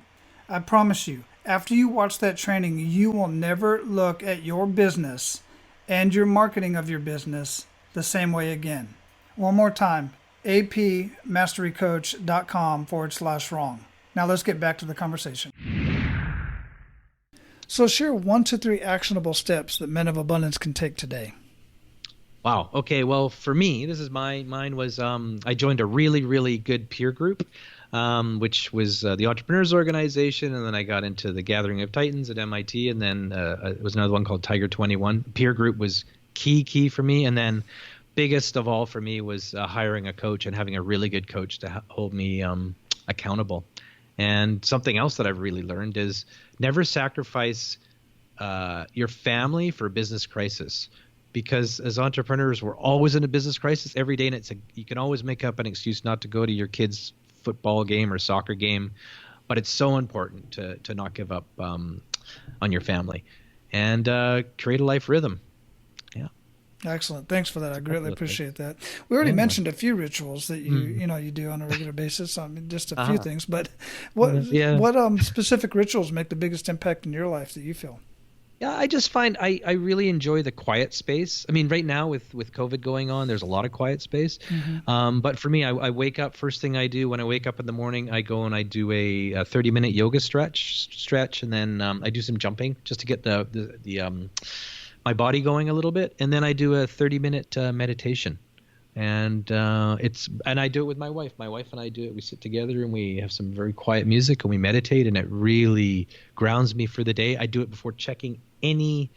I promise you, after you watch that training, you will never look at your business and your marketing of your business the same way again. One more time, apmasterycoach.com/wrong. Now let's get back to the conversation. So share 1 to 3 actionable steps that men of abundance can take today. Wow. Okay. Well, for me, this is mine was I joined a really, really good peer group, which was the Entrepreneurs Organization, and then I got into the Gathering of Titans at MIT, and then it was another one called Tiger 21. Peer group was key for me, and then biggest of all for me was hiring a coach and having a really good coach to hold me accountable. And something else that I've really learned is never sacrifice your family for a business crisis. Because as entrepreneurs, we're always in a business crisis every day, and you can always make up an excuse not to go to your kid's football game or soccer game, but it's so important to not give up on your family and create a life rhythm. Yeah. Excellent. Thanks for that. I greatly appreciate that. We already mentioned a few rituals that you do on a regular basis. I mean, just a few things, but what specific rituals make the biggest impact in your life that you feel? Yeah, I just find I really enjoy the quiet space. I mean, right now with COVID going on, there's a lot of quiet space. Mm-hmm. But for me, I wake up, first thing I do when I wake up in the morning, I go and I do a 30-minute yoga stretch, and then I do some jumping just to get the my body going a little bit, and then I do a 30-minute meditation. And I do it with my wife. My wife and I do it. We sit together and we have some very quiet music and we meditate, and it really grounds me for the day. I do it before checking any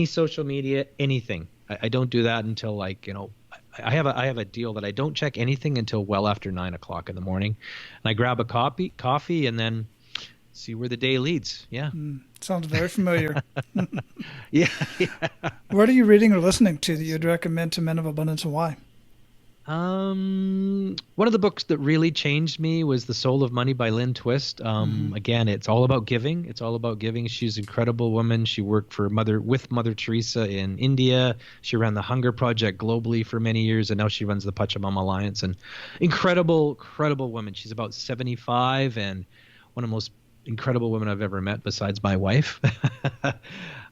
social media, anything. I don't do that until I have a deal that I don't check anything until well after 9 o'clock in the morning. And I grab a coffee and then see where the day leads. Yeah. Sounds very familiar. Yeah. What are you reading or listening to that you'd recommend to men of abundance, and why? One of the books that really changed me was The Soul of Money by Lynn Twist. Again, it's all about giving. It's all about giving. She's an incredible woman. She worked with Mother Teresa in India. She ran the Hunger Project globally for many years, and now she runs the Pachamama Alliance. And incredible woman. She's about 75 and one of the most incredible women I've ever met besides my wife.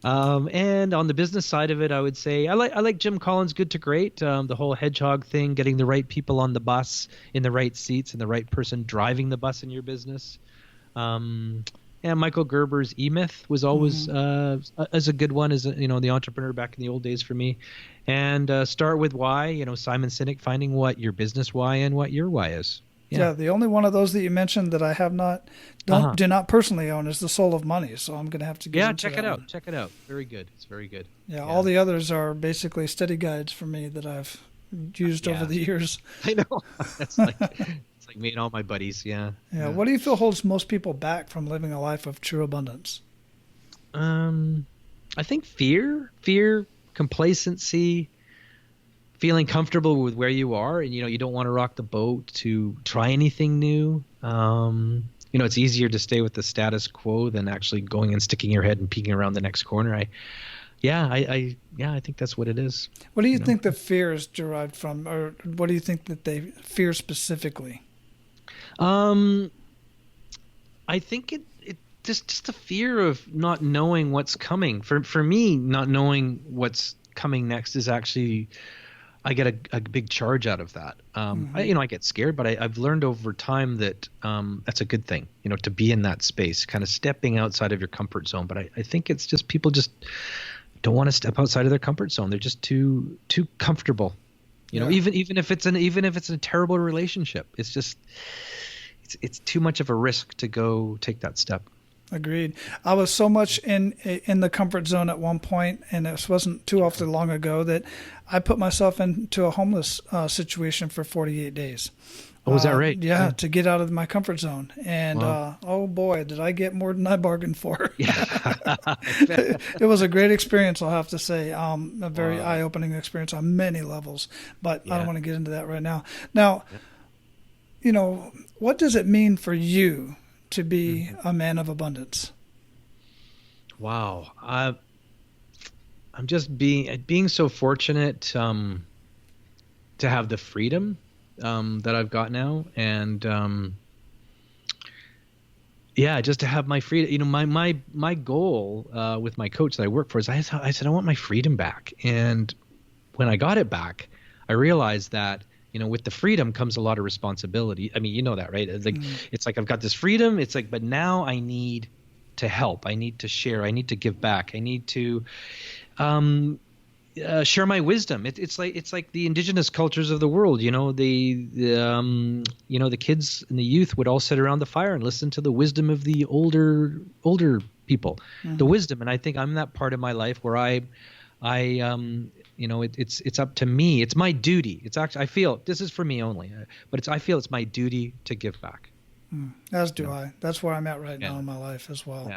And on the business side of it, I would say I like Jim Collins' Good to Great, the whole hedgehog thing, getting the right people on the bus in the right seats and the right person driving the bus in your business. And Michael Gerber's E-Myth was always as a good one, as the entrepreneur back in the old days for me. And Start with Why, Simon Sinek, finding what your business why and what your why is. Yeah, the only one of those that you mentioned that I have do not personally own is The Soul of Money. So I'm going to have to get into check it out. Check it out. Very good. It's very good. Yeah, all the others are basically study guides for me that I've used over the years. I know. It's like me and all my buddies. Yeah. What do you feel holds most people back from living a life of true abundance? I think fear, complacency, feeling comfortable with where you are, and you don't want to rock the boat to try anything new. it's easier to stay with the status quo than actually going and sticking your head and peeking around the next corner. I think that's what it is. What do you think the fear is derived from, or what do you think that they fear specifically? I think it just the fear of not knowing what's coming. For me, not knowing what's coming next is actually, I get a big charge out of that. I get scared, but I've learned over time that that's a good thing, to be in that space, kind of stepping outside of your comfort zone. But I think it's just people just don't want to step outside of their comfort zone. They're just too comfortable, even if it's a terrible relationship. It's just it's too much of a risk to go take that step. Agreed. I was so much in the comfort zone at one point, and it wasn't too often long ago, that I put myself into a homeless situation for 48 days. Oh, is that right? Yeah, to get out of my comfort zone. And wow. Oh boy, did I get more than I bargained for. Yeah. It was a great experience, I'll have to say. A very eye-opening experience on many levels, but I don't want to get into that right now. Now, what does it mean for you to be a man of abundance? Wow. I'm just being so fortunate to have the freedom that I've got now, and just to have my freedom. My goal with my coach that I work for is I said I want my freedom back, and when I got it back, I realized that with the freedom comes a lot of responsibility. I mean, you know that, right? It's like It's like I've got this freedom. It's like, but now I need to help. I need to share. I need to give back. I need to share my wisdom. It's like the indigenous cultures of the world. The kids and the youth would all sit around the fire and listen to the wisdom of the older people, the wisdom. And I think I'm that part of my life where it's up to me. It's my duty. It's actually, I feel this is for me only, but I feel it's my duty to give back. As do I. That's where I'm at right now in my life as well.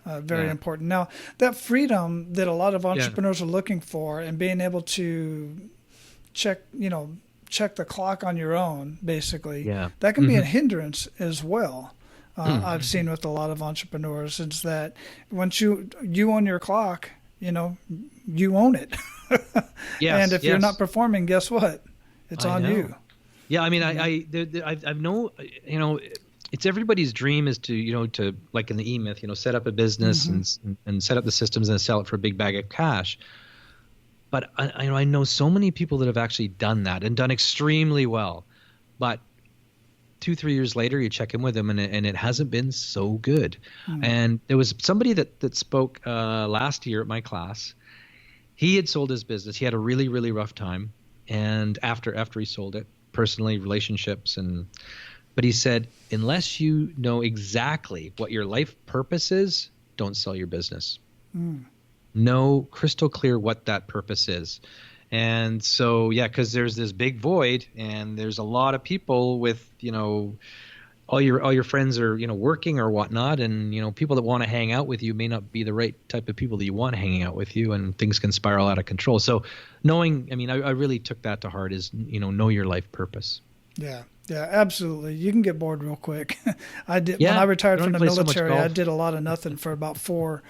Very important. Now, that freedom that a lot of entrepreneurs are looking for, and being able to check the clock on your own, basically, that can be a hindrance as well. I've seen with a lot of entrepreneurs, is that once you own your clock, you own it. And if you're not performing, guess what? It's on you. Yeah, I mean, I know, it's everybody's dream is to like in the E-Myth, set up a business and set up the systems and sell it for a big bag of cash. But I know so many people that have actually done that and done extremely well. But 2-3 years later, you check in with them and it hasn't been so good. And there was somebody that spoke last year at my class. He had sold his business. He had a really, really rough time. And after he sold it, personally, relationships, but he said, unless you know exactly what your life purpose is, don't sell your business. Know crystal clear what that purpose is. And so, because there's this big void, and there's a lot of people with, all your friends are, working or whatnot, and, people that want to hang out with you may not be the right type of people that you want hanging out with you, and things can spiral out of control. So I really took that to heart, is, know your life purpose. Yeah, absolutely. You can get bored real quick. I did when I retired from the military. I did a lot of nothing for about 4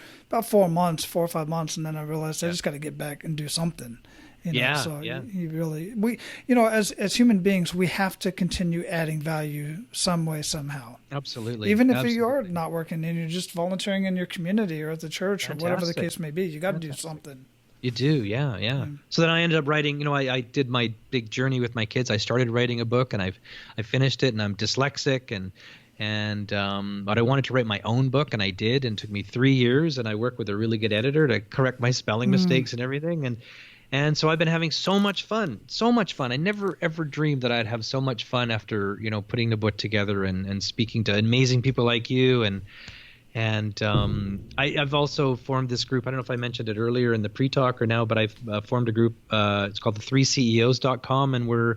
months, 4 or 5 months, and then I realized I just got to get back and do something. You really, as human beings, we have to continue adding value some way, somehow. Absolutely. Even if you're not working and you're just volunteering in your community or at the church or whatever the case may be, you got to do something. You do, yeah. So then I ended up writing. I did my big journey with my kids. I started writing a book, and I finished it. And I'm dyslexic, but I wanted to write my own book, and I did. And it took me 3 years. And I worked with a really good editor to correct my spelling mistakes and everything. And so I've been having so much fun. I never ever dreamed that I'd have so much fun after putting the book together and speaking to amazing people like you and I've also formed this group. I don't know if I mentioned it earlier in the pre-talk or now, but I've formed a group. It's called the 3CEOs.com, and we're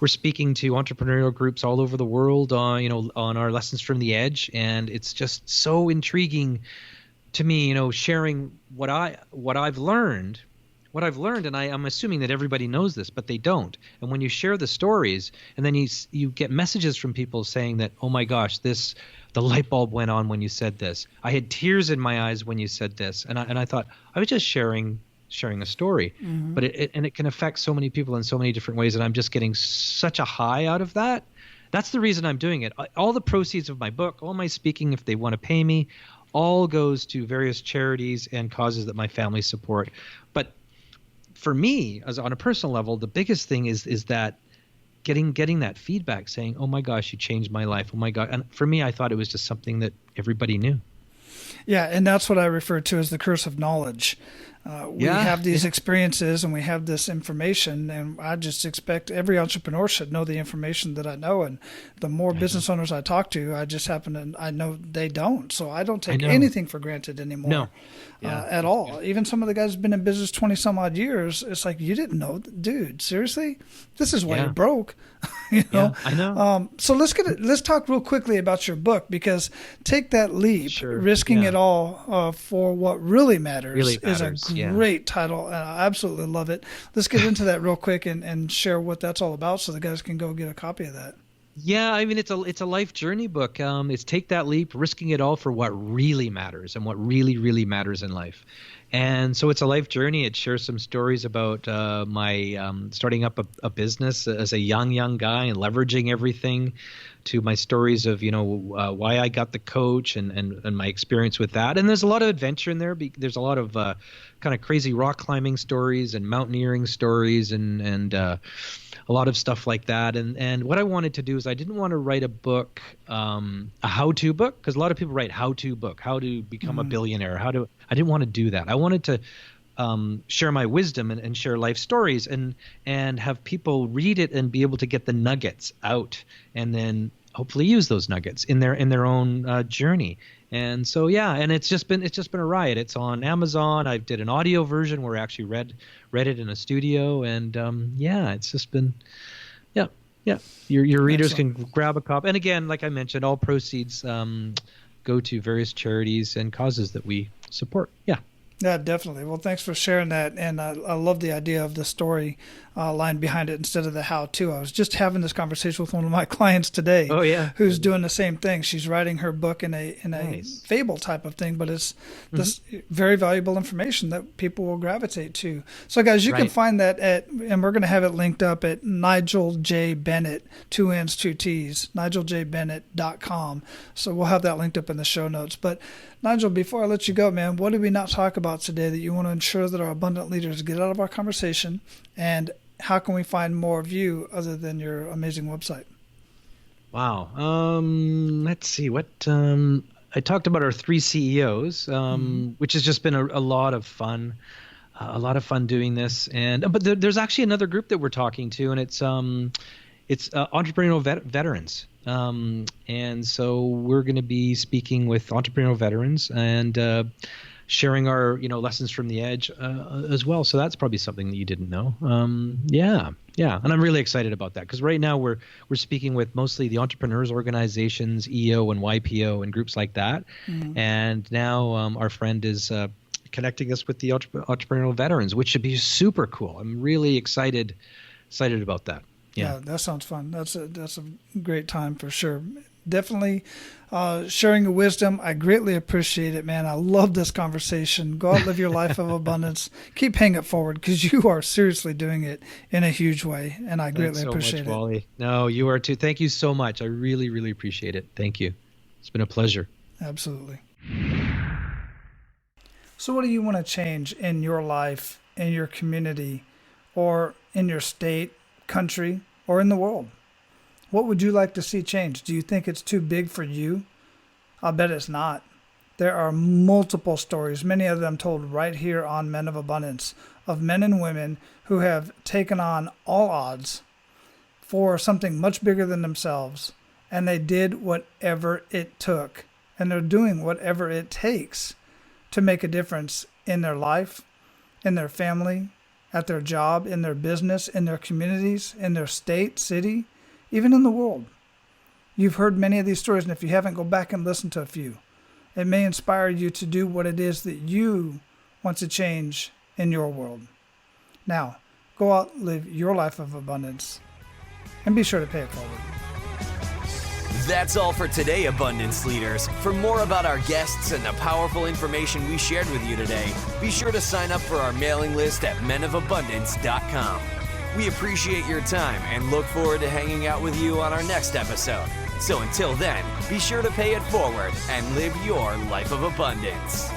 speaking to entrepreneurial groups all over the world on our Lessons from the Edge, and it's just so intriguing to me, sharing what I've learned what I've learned, and I'm assuming that everybody knows this, but they don't. And when you share the stories, and then you get messages from people saying that, oh my gosh, the light bulb went on when you said this. I had tears in my eyes when you said this, and I thought I was just sharing a story, but it can affect so many people in so many different ways, and I'm just getting such a high out of that. That's the reason I'm doing it. All the proceeds of my book, all my speaking, if they want to pay me, all goes to various charities and causes that my family support. But for me, as on a personal level, the biggest thing is that getting that feedback saying, oh my gosh, you changed my life. Oh my God. And for me, I thought it was just something that everybody knew. Yeah, and that's what I refer to as the curse of knowledge. We have these experiences and we have this information, and I just expect every entrepreneur should know the information that I know. And the more business owners I talk to, I know they don't. So I don't take anything for granted anymore. At all. Even some of the guys who've been in business 20 some odd years, it's like, you didn't know, dude, seriously? This is why you're broke. You know? I know. So let's talk real quickly about your book, because Take That Leap, Risking It All for What Really Matters is a great title. And I absolutely love it. Let's get into that real quick and share what that's all about so the guys can go get a copy of that. Yeah, I mean, it's a life journey book. It's Take That Leap, Risking It All for What Really Matters, and what really, really matters in life. And so it's a life journey. It shares some stories about my starting up a business as a young guy and leveraging everything, to my stories of, why I got the coach and my experience with that. And there's a lot of adventure in there. There's a lot of kind of crazy rock climbing stories and mountaineering stories and a lot of stuff like that. And what I wanted to do is I didn't want to write a book, a how-to book, because a lot of people write how-to book, how to become a billionaire, I didn't want to do that. I wanted to share my wisdom and share life stories and have people read it and be able to get the nuggets out, and then hopefully use those nuggets in their own journey. And so, and it's just been a riot. It's on Amazon. I did an audio version where I actually read it in a studio, and it's just been, Your readers can grab a copy. And again, like I mentioned, all proceeds go to various charities and causes that we support. Yeah. Yeah, definitely. Well, thanks for sharing that. And I love the idea of the story line behind it instead of the how-to. I was just having this conversation with one of my clients today. Oh, yeah. Who's doing the same thing. She's writing her book in a fable type of thing, but it's this very valuable information that people will gravitate to. So, guys, you can find that and we're going to have it linked up at Nigel J. Bennett, 2 N's, 2 T's, nigeljbennett.com. So we'll have that linked up in the show notes. But Nigel, before I let you go, man, what did we not talk about today that you want to ensure that our abundant leaders get out of our conversation? And how can we find more of you other than your amazing website? Wow. Let's see. What I talked about our 3 CEOs, which has just been a lot of fun. A lot of fun doing this. But there's actually another group that we're talking to, and it's entrepreneurial veterans. And so we're going to be speaking with entrepreneurial veterans and sharing our lessons from the edge as well. So that's probably something that you didn't know. And I'm really excited about that, because right now we're speaking with mostly the entrepreneurs organizations, EO and YPO and groups like that. And now our friend is connecting us with the entrepreneurial veterans, which should be super cool. I'm really excited about that. Yeah, that sounds fun. That's a great time for sure. Definitely sharing your wisdom. I greatly appreciate it, man. I love this conversation. Go out, live your life of abundance. Keep paying it forward, because you are seriously doing it in a huge way, and I greatly appreciate it. Wally. No, you are too. Thank you so much. I really, really appreciate it. Thank you. It's been a pleasure. Absolutely. So what do you want to change in your life, in your community, or in your state, country, or in the world? What would you like to see change? Do you think it's too big for you? I'll bet it's not. There are multiple stories, many of them told right here on Men of Abundance, of men and women who have taken on all odds for something much bigger than themselves, and they did whatever it took, and they're doing whatever it takes to make a difference in their life, in their family, at their job, in their business, in their communities, in their state, city, even in the world. You've heard many of these stories, and if you haven't, go back and listen to a few. It may inspire you to do what it is that you want to change in your world. Now, go out, live your life of abundance, and be sure to pay it forward. That's all for today, Abundance Leaders. For more about our guests and the powerful information we shared with you today, be sure to sign up for our mailing list at menofabundance.com. We appreciate your time and look forward to hanging out with you on our next episode. So until then, be sure to pay it forward and live your life of abundance.